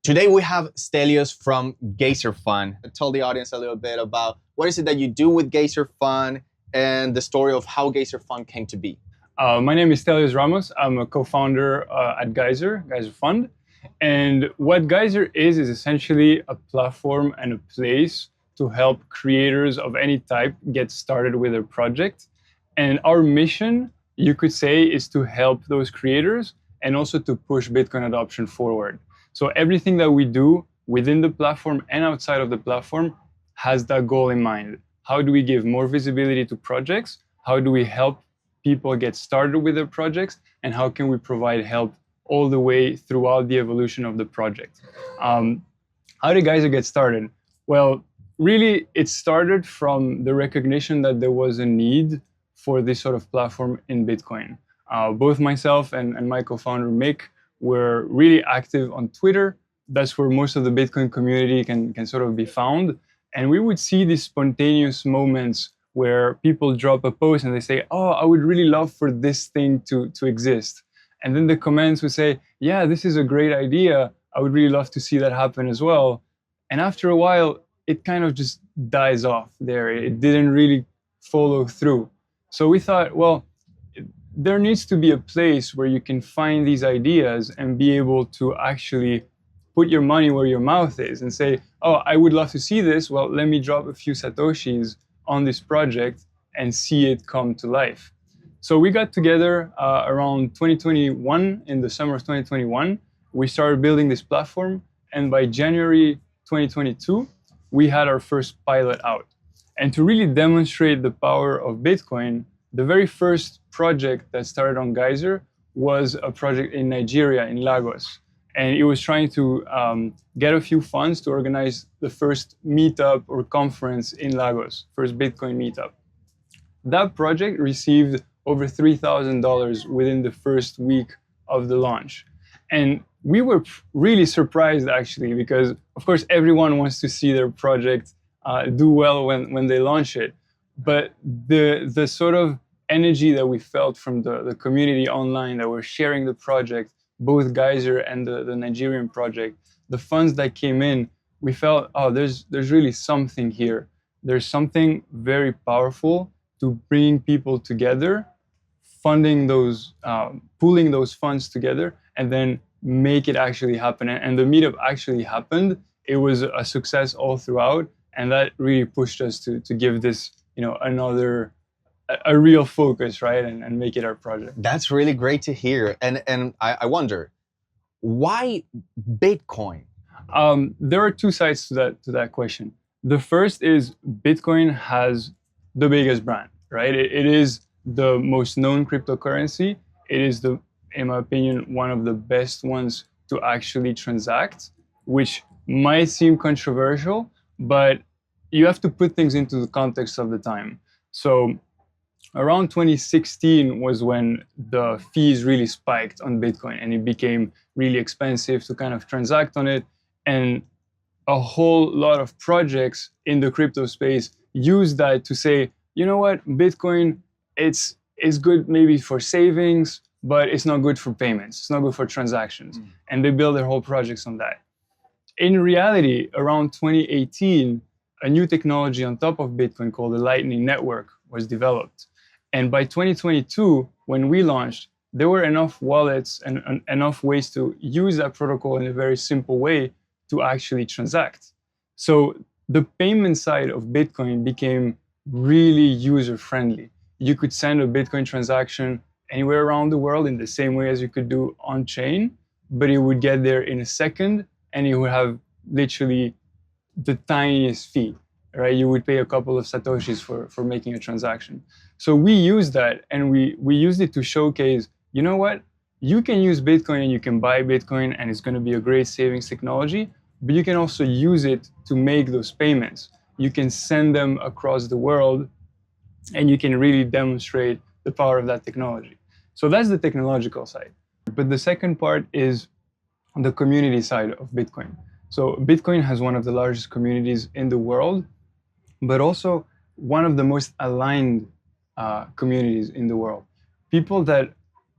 Today we have Stelios from Geyser Fund. Tell the audience a little bit about what is it that you do with Geyser Fund and the story of how Geyser Fund came to be. My name is Stelios Rammos. I'm a co-founder at Geyser Fund. And what Geyser is essentially a platform and a place to help creators of any type get started with their project. And our mission, you could say, is to help those creators and also to push Bitcoin adoption forward. So everything that we do within the platform and outside of the platform has that goal in mind. How do we give more visibility to projects? How do we help people get started with their projects? And how can we provide help all the way throughout the evolution of the project? How did Geyser get started? Well, really, it started from the recognition that there was a need for this sort of platform in Bitcoin. Both myself and my co-founder, Mick, were really active on Twitter. That's where most of the Bitcoin community can sort of be found. And we would see these spontaneous moments where people drop a post and they say, oh, I would really love for this thing to exist. And then the comments would say, yeah, this is a great idea. I would really love to see that happen as well. And after a while, it kind of just dies off there. It didn't really follow through. So we thought, well, there needs to be a place where you can find these ideas and be able to actually put your money where your mouth is and say, oh, I would love to see this. Well, let me drop a few Satoshis on this project and see it come to life. So we got together around 2021, in the summer of 2021. We started building this platform. And by January 2022, we had our first pilot out. And to really demonstrate the power of Bitcoin, the very first project that started on Geyser was a project in Nigeria, in Lagos. And it was trying to get a few funds to organize the first meetup or conference in Lagos, first Bitcoin meetup. That project received over $3,000 within the first week of the launch. And we were really surprised, actually, because, of course, everyone wants to see their project do well when they launch it. But the sort of energy that we felt from the community online that were sharing the project, both Geyser and the Nigerian project, the funds that came in, we felt, oh, there's really something here. There's something very powerful to bring people together, funding those, pooling those funds together, and then make it actually happen. And the meetup actually happened. It was a success all throughout, and that really pushed us to give this, a real focus, right, and make it our project. That's really great to hear. And I wonder, why Bitcoin? There are two sides to that question. The first is Bitcoin has the biggest brand, right? It is the most known cryptocurrency. It is in my opinion, one of the best ones to actually transact, which might seem controversial, but you have to put things into the context of the time. So around 2016 was when the fees really spiked on Bitcoin and it became really expensive to kind of transact on it. And a whole lot of projects in the crypto space use that to say, you know what, Bitcoin, it's good maybe for savings, but it's not good for payments. It's not good for transactions. And they build their whole projects on that. In reality, around 2018, a new technology on top of Bitcoin called the Lightning Network was developed. And by 2022, when we launched, there were enough wallets and enough ways to use that protocol in a very simple way to actually transact. So the payment side of Bitcoin became really user-friendly. You could send a Bitcoin transaction anywhere around the world in the same way as you could do on-chain, but it would get there in a second, and it would have literally the tiniest fee, right? You would pay a couple of Satoshis for making a transaction. So we used that, and we used it to showcase, you know what? You can use Bitcoin and you can buy Bitcoin, and it's going to be a great savings technology, but you can also use it to make those payments. You can send them across the world, and you can really demonstrate the power of that technology. So that's the technological side. But the second part is the community side of Bitcoin. So Bitcoin has one of the largest communities in the world, but also one of the most aligned communities in the world. People that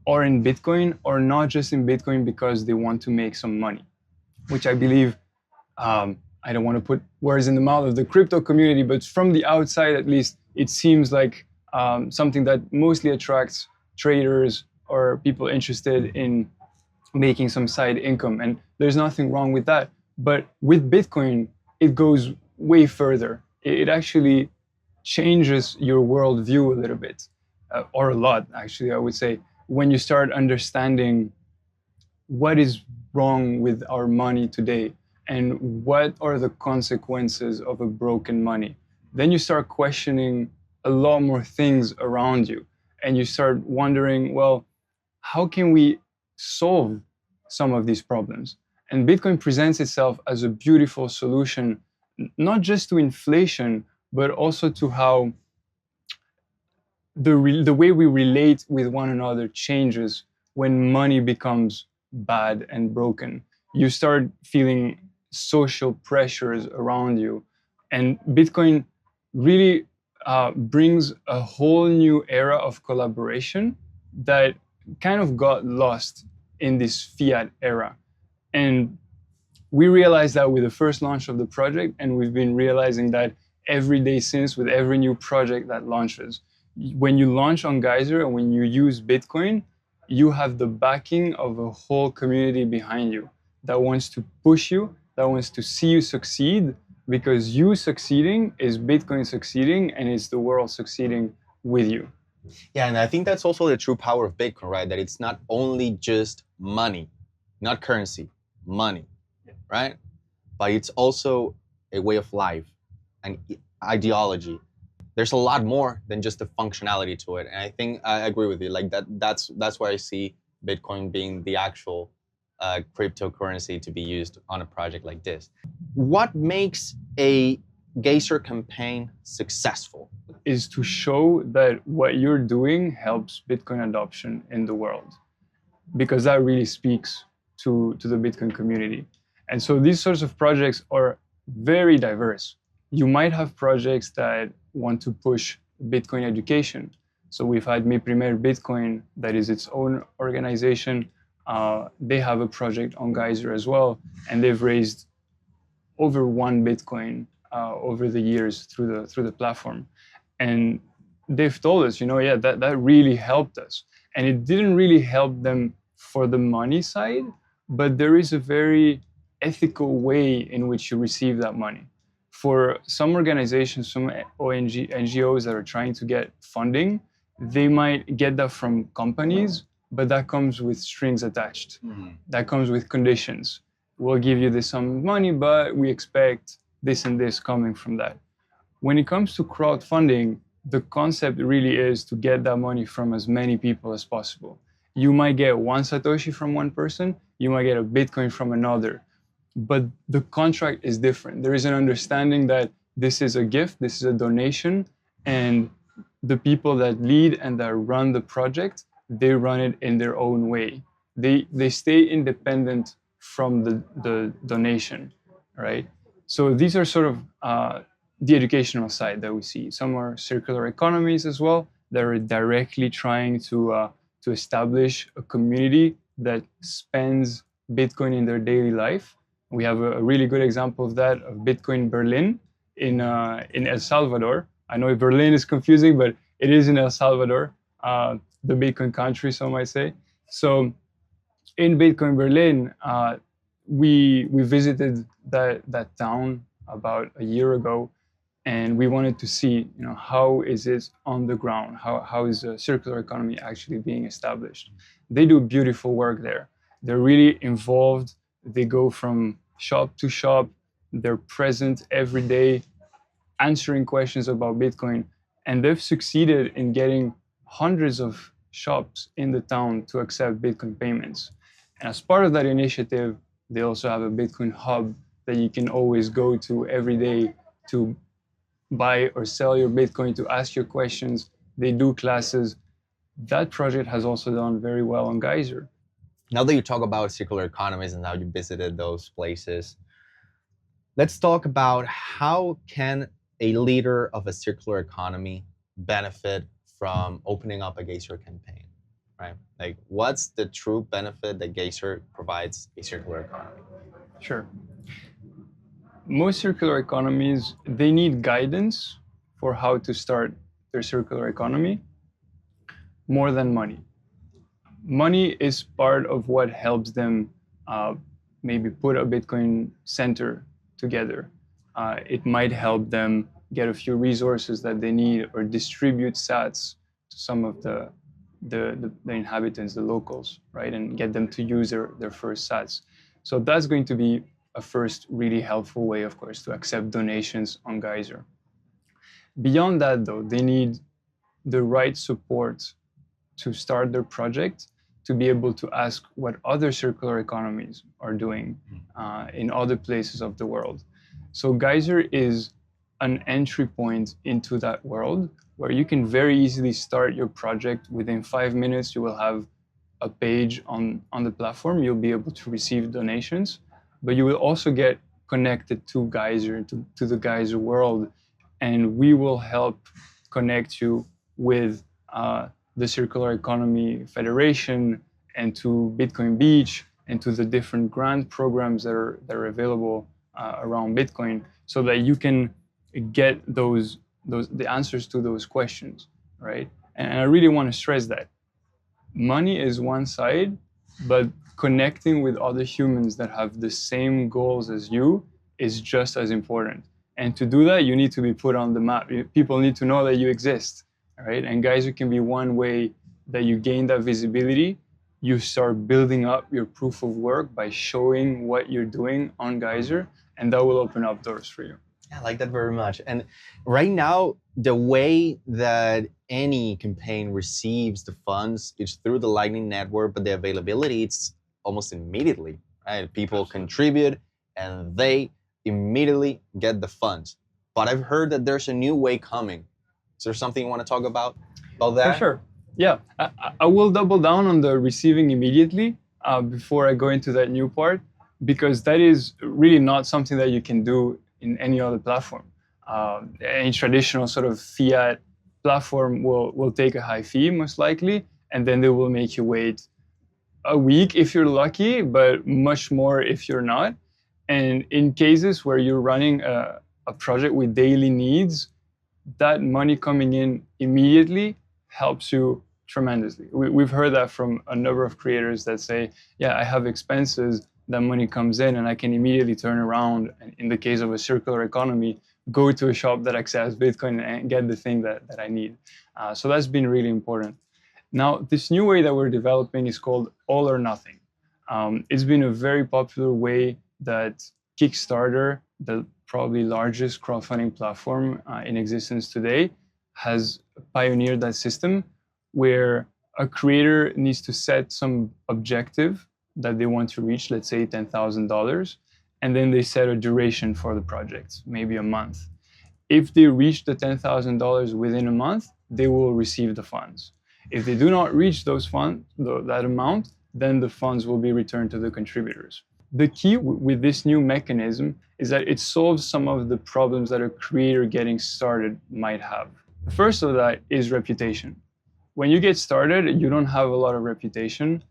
are in Bitcoin are not just in Bitcoin because they want to make some money. which I believe, I don't want to put words in the mouth of the crypto community, but from the outside at least, it seems like something that mostly attracts traders or people interested in making some side income. And there's nothing wrong with that. But with Bitcoin, it goes way further. It actually changes your worldview a little bit, or a lot, actually, I would say, when you start understanding what is wrong with our money today and what are the consequences of a broken money. Then you start questioning a lot more things around you, and you start wondering, well, how can we solve some of these problems? And Bitcoin presents itself as a beautiful solution, not just to inflation, but also to how the way we relate with one another changes when money becomes bad and broken. You start feeling social pressures around you. And Bitcoin really brings a whole new era of collaboration that kind of got lost in this fiat era. And we realized that with the first launch of the project, and we've been realizing that every day since with every new project that launches. When you launch on Geyser and when you use Bitcoin, you have the backing of a whole community behind you that wants to push you, that wants to see you succeed, because you succeeding is Bitcoin succeeding, and it's the world succeeding with you. Yeah, and I think that's also the true power of Bitcoin, right? That it's not only just money, not currency, money, right? But it's also a way of life, an ideology. There's a lot more than just the functionality to it. And I think I agree with you. Like that's why I see Bitcoin being the actual cryptocurrency to be used on a project like this. What makes a Geyser campaign successful? Is to show that what you're doing helps Bitcoin adoption in the world, because that really speaks to the Bitcoin community. And so these sorts of projects are very diverse. You might have projects that want to push Bitcoin education. So we've had Mi Primer Bitcoin, that is its own organization. They have a project on Geyser as well, and they've raised over 1 Bitcoin over the years through the platform. And they've told us, yeah, that really helped us. And it didn't really help them for the money side, but there is a very ethical way in which you receive that money. For some organizations, some NGOs that are trying to get funding, they might get that from companies, but that comes with strings attached. Mm-hmm. That comes with conditions. We'll give you this sum of money, but we expect this and this coming from that. When it comes to crowdfunding, the concept really is to get that money from as many people as possible. You might get 1 Satoshi from one person, you might get a Bitcoin from another, but the contract is different. There is an understanding that this is a gift, this is a donation, and the people that lead and that run the project, they run it in their own way. They stay independent from the donation, right? So these are sort of the educational side that we see. Some are circular economies as well, that are directly trying to establish a community that spends Bitcoin in their daily life. We have a really good example of that, of Bitcoin Berlin in El Salvador. I know Berlin is confusing, but it is in El Salvador, the Bitcoin country, some might say. So in Bitcoin Berlin, we visited that town about a year ago, and we wanted to see, how is it on the ground? How is a circular economy actually being established? They do beautiful work there. They're really involved. They go from shop to shop. They're present every day, answering questions about Bitcoin. And they've succeeded in getting hundreds of shops in the town to accept Bitcoin payments. And as part of that initiative, they also have a Bitcoin hub that you can always go to every day to buy or sell your Bitcoin, to ask your questions. They do classes. That project has also done very well on Geyser. Now that you talk about circular economies and how you visited those places, let's talk about how can a leader of a circular economy benefit from opening up a Geyser campaign, right? Like, what's the true benefit that Geyser provides a circular economy? Sure. Most circular economies, they need guidance for how to start their circular economy more than money. Money is part of what helps them maybe put a Bitcoin center together. It might help them get a few resources that they need or distribute sats to some of the inhabitants, the locals, right? And get them to use their first sats. So that's going to be a first really helpful way, of course, to accept donations on Geyser. Beyond that, though, they need the right support to start their project, to be able to ask what other circular economies are doing in other places of the world. So Geyser is an entry point into that world where you can very easily start your project. Within 5 minutes, you will have a page on the platform. You'll be able to receive donations, but you will also get connected to Geyser, to the Geyser world, and we will help connect you with the Circular Economy Federation and to Bitcoin Beach and to the different grant programs that are available around Bitcoin, so that you can get the answers to those questions, right? And I really want to stress that money is one side, but connecting with other humans that have the same goals as you is just as important. And to do that, you need to be put on the map. People need to know that you exist, right? And Geyser can be one way that you gain that visibility. You start building up your proof of work by showing what you're doing on Geyser, and that will open up doors for you. Yeah, I like that very much. And right now, the way that any campaign receives the funds is through the Lightning Network, but the availability, it's almost immediately, right? People contribute and they immediately get the funds. But I've heard that there's a new way coming. Is there something you want to talk about that? For sure. Yeah, I will double down on the receiving immediately before I go into that new part, because that is really not something that you can do in any other platform. Any traditional sort of fiat platform will take a high fee, most likely, and then they will make you wait a week if you're lucky, but much more if you're not. And in cases where you're running a project with daily needs, that money coming in immediately helps you tremendously. We've heard that from a number of creators that say, yeah, I have expenses, that money comes in and I can immediately turn around, and in the case of a circular economy, go to a shop that accepts Bitcoin and get the thing that I need. So that's been really important. Now, this new way that we're developing is called all or nothing. It's been a very popular way that Kickstarter, the probably largest crowdfunding platform in existence today, has pioneered that system where a creator needs to set some objective that they want to reach, let's say $10,000, and then they set a duration for the project, maybe a month. If they reach the $10,000 within a month, they will receive the funds. If they do not reach those funds, that amount, then the funds will be returned to the contributors. The key with this new mechanism is that it solves some of the problems that a creator getting started might have. The first of that is reputation. When you get started, you don't have a lot of reputation.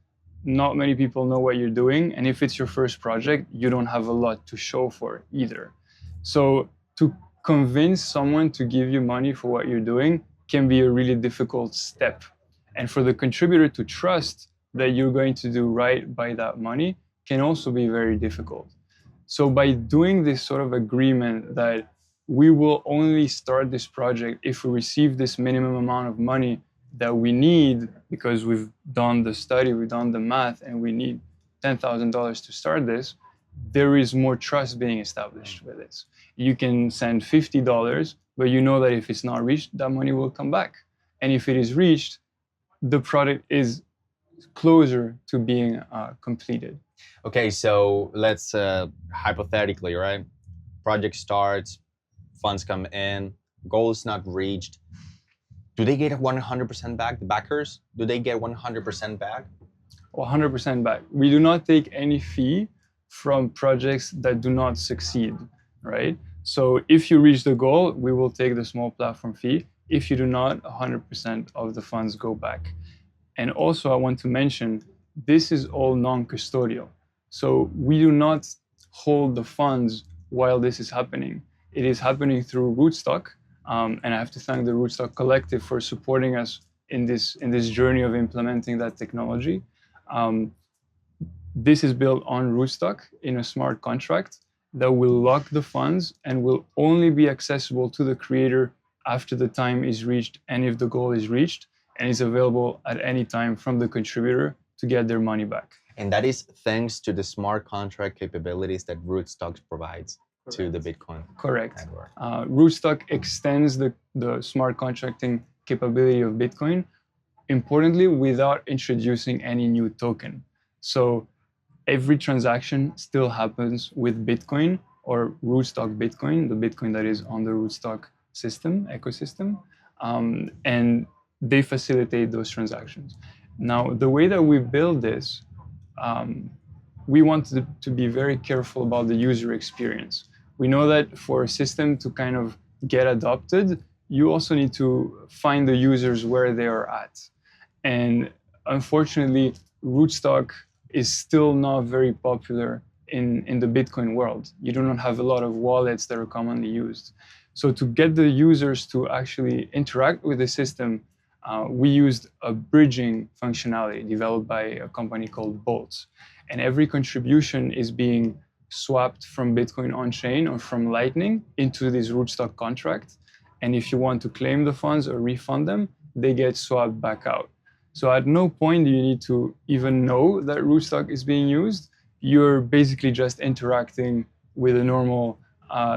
Not many people know what you're doing. And if it's your first project, you don't have a lot to show for either. So to convince someone to give you money for what you're doing can be a really difficult step. And for the contributor to trust that you're going to do right by that money can also be very difficult. So by doing this sort of agreement that we will only start this project if we receive this minimum amount of money that we need, because we've done the study, we've done the math, and we need $10,000 to start this, there is more trust being established with this. You can send $50, but you know that if it's not reached, that money will come back. And if it is reached, the product is closer to being completed. Okay, so let's hypothetically, right? Project starts, funds come in, goal is not reached. Do they get 100% back? The backers, do they get 100% back? 100% back. We do not take any fee from projects that do not succeed, right? So if you reach the goal, we will take the small platform fee. If you do not, 100% of the funds go back. And also I want to mention, this is all non-custodial. So we do not hold the funds while this is happening. It is happening through Rootstock, and I have to thank the Rootstock Collective for supporting us in this journey of implementing that technology. This is built on Rootstock in a smart contract that will lock the funds and will only be accessible to the creator after the time is reached and if the goal is reached, and is available at any time from the contributor to get their money back. And that is thanks to the smart contract capabilities that Rootstock provides to the Bitcoin network. Rootstock extends the smart contracting capability of Bitcoin, importantly, without introducing any new token. So every transaction still happens with Bitcoin or Rootstock Bitcoin, the Bitcoin that is on the Rootstock ecosystem, and they facilitate those transactions. Now, the way that we build this, we want to be very careful about the user experience. We know that for a system to kind of get adopted, you also need to find the users where they are at. And unfortunately, Rootstock is still not very popular in the Bitcoin world. You do not have a lot of wallets that are commonly used. So to get the users to actually interact with the system, we used a bridging functionality developed by a company called Bolt. And every contribution is being swapped from Bitcoin on-chain or from Lightning into this Rootstock contract. And if you want to claim the funds or refund them, they get swapped back out. So at no point do you need to even know that Rootstock is being used. You're basically just interacting with a normal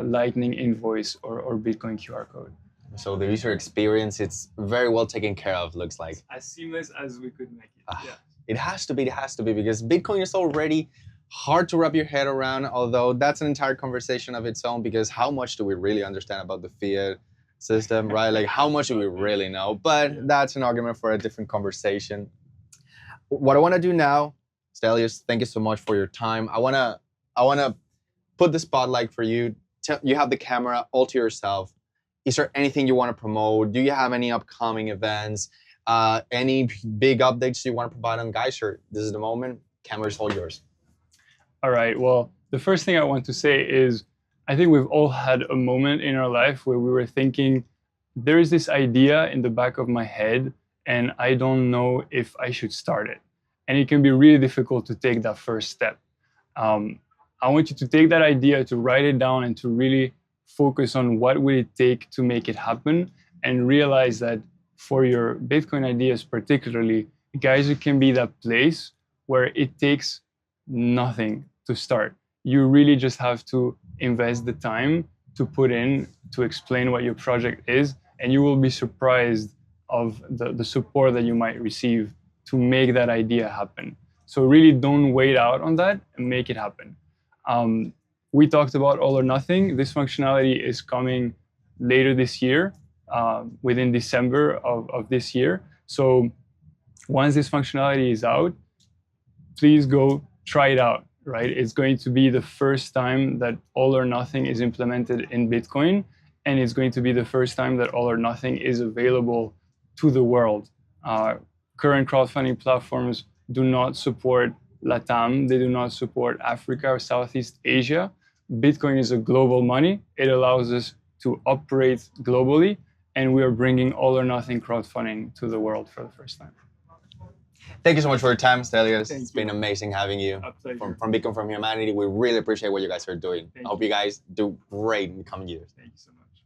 Lightning invoice or Bitcoin QR code. So the user experience, it's very well taken care of, looks like. As seamless as we could make it. Yeah. It has to be, because Bitcoin is already hard to wrap your head around, although that's an entire conversation of its own, because how much do we really understand about the fiat system, right? Like, how much do we really know? But that's an argument for a different conversation. What I want to do now, Stelios, thank you so much for your time. I want to put the spotlight for you. You have the camera all to yourself. Is there anything you want to promote? Do you have any upcoming events? Any big updates you want to provide on Geyser? This is the moment. Camera is all yours. All right. Well, the first thing I want to say is I think we've all had a moment in our life where we were thinking, there is this idea in the back of my head, and I don't know if I should start it. And it can be really difficult to take that first step. I want you to take that idea, to write it down, and to really focus on what would it take to make it happen, and realize that for your Bitcoin ideas particularly, Geyser can be that place where it takes nothing to start. You really just have to invest the time to put in, to explain what your project is, and you will be surprised of the support that you might receive to make that idea happen. So really don't wait out on that and make it happen. We talked about all or nothing. This functionality is coming later this year, within December of this year. So once this functionality is out, please go try it out, right? It's going to be the first time that all or nothing is implemented in Bitcoin, and it's going to be the first time that all or nothing is available to the world. Current crowdfunding platforms do not support LATAM, they do not support Africa or Southeast Asia. Bitcoin is a global money. It allows us to operate globally, and we are bringing all or nothing crowdfunding to the world for the first time. Thank you so much for your time, Stelios. It's been amazing having you. From Bitcoin from Humanity. We really appreciate what you guys are doing. I hope you guys do great in the coming years. Thank you so much.